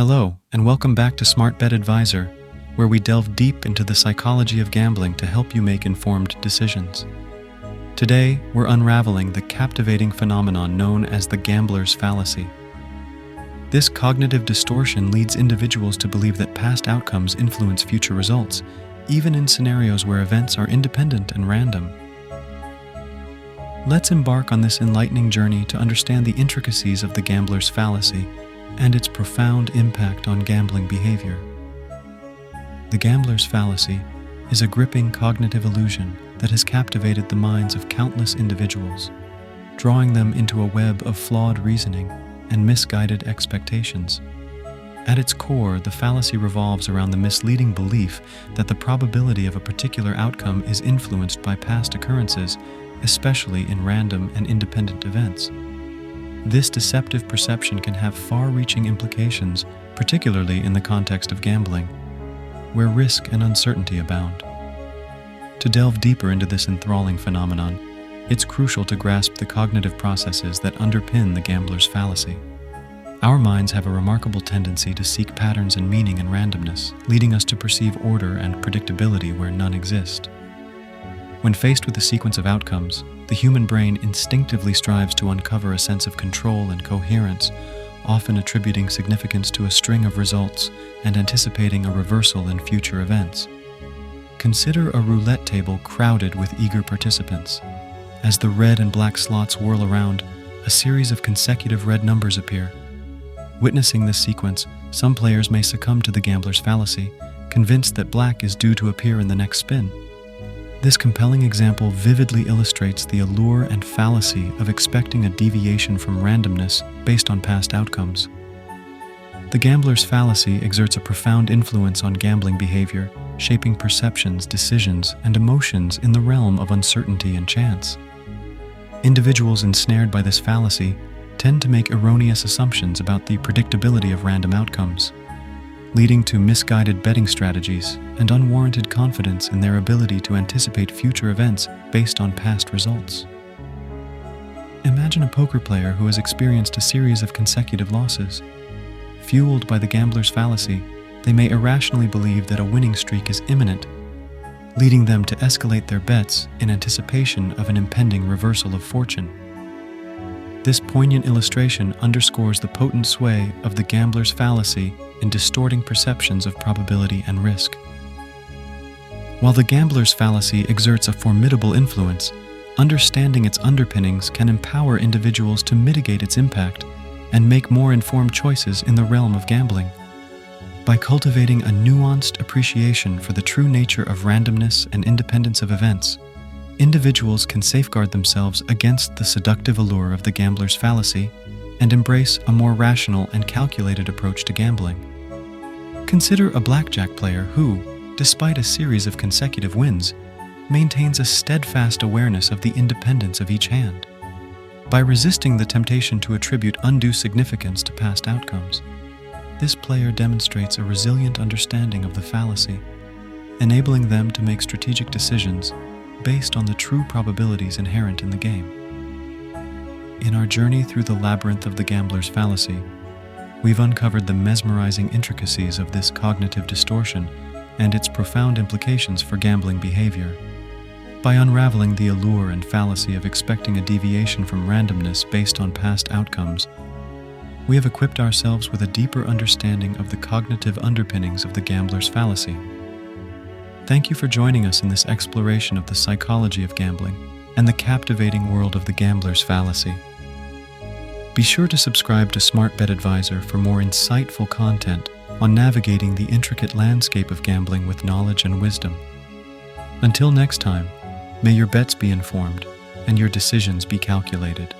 Hello, and welcome back to Smart Bet Advisor, where we delve deep into the psychology of gambling to help you make informed decisions. Today, we're unraveling the captivating phenomenon known as the gambler's fallacy. This cognitive distortion leads individuals to believe that past outcomes influence future results, even in scenarios where events are independent and random. Let's embark on this enlightening journey to understand the intricacies of the gambler's fallacy and its profound impact on gambling behavior. The gambler's fallacy is a gripping cognitive illusion that has captivated the minds of countless individuals, drawing them into a web of flawed reasoning and misguided expectations. At its core, the fallacy revolves around the misleading belief that the probability of a particular outcome is influenced by past occurrences, especially in random and independent events. This deceptive perception can have far-reaching implications, particularly in the context of gambling, where risk and uncertainty abound. To delve deeper into this enthralling phenomenon, it's crucial to grasp the cognitive processes that underpin the gambler's fallacy. Our minds have a remarkable tendency to seek patterns and meaning in randomness, leading us to perceive order and predictability where none exist. When faced with a sequence of outcomes, the human brain instinctively strives to uncover a sense of control and coherence, often attributing significance to a string of results and anticipating a reversal in future events. Consider a roulette table crowded with eager participants. As the red and black slots whirl around, a series of consecutive red numbers appear. Witnessing this sequence, some players may succumb to the gambler's fallacy, convinced that black is due to appear in the next spin. This compelling example vividly illustrates the allure and fallacy of expecting a deviation from randomness based on past outcomes. The gambler's fallacy exerts a profound influence on gambling behavior, shaping perceptions, decisions, and emotions in the realm of uncertainty and chance. Individuals ensnared by this fallacy tend to make erroneous assumptions about the predictability of random outcomes, leading to misguided betting strategies and unwarranted confidence in their ability to anticipate future events based on past results. Imagine a poker player who has experienced a series of consecutive losses. Fueled by the gambler's fallacy, they may irrationally believe that a winning streak is imminent, leading them to escalate their bets in anticipation of an impending reversal of fortune. This poignant illustration underscores the potent sway of the gambler's fallacy in distorting perceptions of probability and risk. While the gambler's fallacy exerts a formidable influence, understanding its underpinnings can empower individuals to mitigate its impact and make more informed choices in the realm of gambling. By cultivating a nuanced appreciation for the true nature of randomness and independence of events, individuals can safeguard themselves against the seductive allure of the gambler's fallacy and embrace a more rational and calculated approach to gambling. Consider a blackjack player who, despite a series of consecutive wins, maintains a steadfast awareness of the independence of each hand. By resisting the temptation to attribute undue significance to past outcomes, this player demonstrates a resilient understanding of the fallacy, enabling them to make strategic decisions based on the true probabilities inherent in the game. In our journey through the labyrinth of the gambler's fallacy, we've uncovered the mesmerizing intricacies of this cognitive distortion and its profound implications for gambling behavior. By unraveling the allure and fallacy of expecting a deviation from randomness based on past outcomes, we have equipped ourselves with a deeper understanding of the cognitive underpinnings of the gambler's fallacy. Thank you for joining us in this exploration of the psychology of gambling and the captivating world of the gambler's fallacy. Be sure to subscribe to Smart Bet Advisor for more insightful content on navigating the intricate landscape of gambling with knowledge and wisdom. Until next time, may your bets be informed and your decisions be calculated.